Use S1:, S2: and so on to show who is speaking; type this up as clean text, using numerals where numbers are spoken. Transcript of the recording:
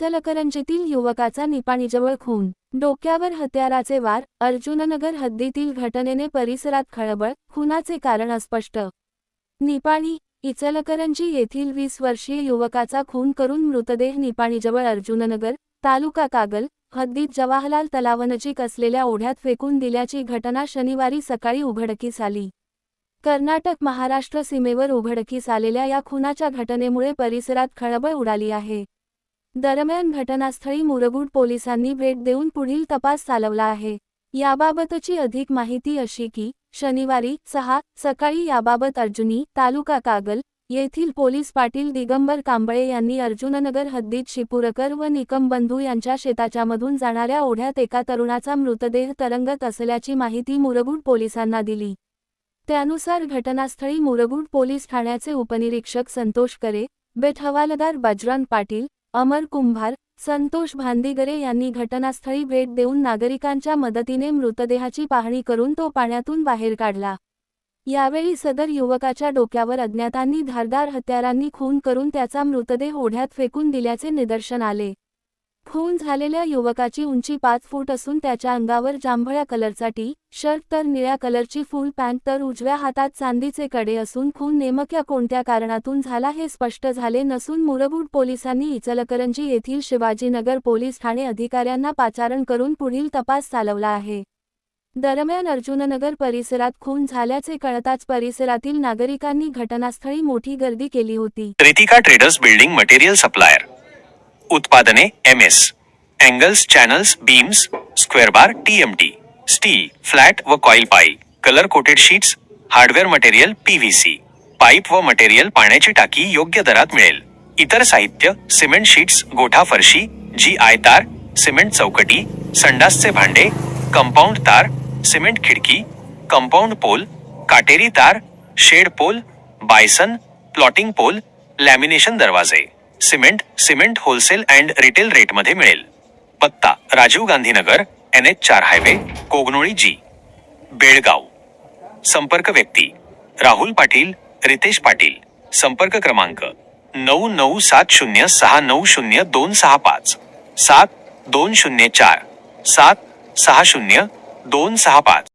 S1: इचलकरंजीतील युवकाचा निपाणीजवळ खून, डोक्यावर हत्याराचे वार. अर्जुननगर हद्दीतील घटनेने परिसरात खळबळ, खूनाचे कारण अस्पष्ट. निपाणी, इचलकरंजी येथील 20 वर्षीय युवकाचा खून करून मृतदेह निपाणीजवळ अर्जुननगर, तालुका कागल, हद्दीत जवाहरलाल तलावानजीक असलेल्या ओढ्यात फेकून दिल्याची घटना शनिवारी सकाळी उघडकीस आली. कर्नाटक-महाराष्ट्र सीमेवर उघडकीस आलेल्या या खुनाच्या घटनेमुळे परिसरात खळबळ उडाली आहे. दरम्यान घटनास्थळी मुरगूड पोलिसांनी भेट देऊन पुढील तपास चालवला आहे. याबाबतची अधिक माहिती अशी की, शनिवारी 6 सकाळी याबाबत अर्जुनी, तालुका कागल, येथील पोलीस पाटील दिगंबर कांबळे यांनी अर्जुननगर हद्दीत शिपूरकर व निकम बंधू यांच्या शेताच्यामधून जाणाऱ्या ओढ्यात एका तरुणाचा मृतदेह तरंगत असल्याची माहिती मुरगूड पोलिसांना दिली. त्यानुसार घटनास्थळी मुरगूड पोलीस ठाण्याचे उपनिरीक्षक संतोष करे, बेट हवालदार बजरंग पाटील, अमर कुंभार, संतोष भांदिगरे यांनी घटनास्थळी भेट देऊन नागरिकांच्या मदतीने मृतदेहाची पाहणी करून तो पाण्यातून बाहेर काढला. यावेळी सदर युवकाच्या डोक्यावर अज्ञातांनी धारदार हत्यारांनी खून करून त्याचा मृतदेह ओढ्यात फेकून दिल्याचे निदर्शन आले. खून झालेल्या युवकाची उंची 5 फूट असून त्याच्या अंगावर जांभळ्या कलरचा टी-शर्ट तर निळ्या कलरची फुल पॅन्ट तर उजव्या हातात चांदीचे कडे असून खून नेमक्या कोणत्या कारणातून झाला हे स्पष्ट झाले नसून मुरगूड पोलिसांनी इचलकरंजी येथील शिवाजीनगर पोलीस ठाणे अधिकाऱ्यांना पाचारण करून पुढील तपास चालवला आहे. दरम्यान अर्जुननगर परिसरात खून झाल्याचे कळताच परिसरातील नागरिकांनी घटनास्थळी मोठी गर्दी केली होती.
S2: Ritika traders building material supplier. उत्पादने MS, angles, channels, beams, square bar, TMT, steel, flat व coil pipe, colour coated sheets, hardware material, PVC, pipe व मटेरियल, पाण्याची टाकी योग्य दरात मिळेल. इतर साहित्य, सिमेंट शीट्स, गोठा फरशी, GI तार, सिमेंट चौकटी, संडासचे भांडे, कंपाऊंड तार, सिमेंट खिडकी, कंपाऊंड पोल, काटेरी तार, shed pole, bison, plotting pole, lamination दरवाजे, सिमेंट होलसेल अँड रिटेल रेटमध्ये मिळेल. पत्ता: राजीव गांधी नगर, NH4 हायवे, कोगनोळी जी, बेळगाव. संपर्क व्यक्ती: राहुल पाटील, रितेश पाटील. संपर्क क्रमांक: 9970690265 7204 760265.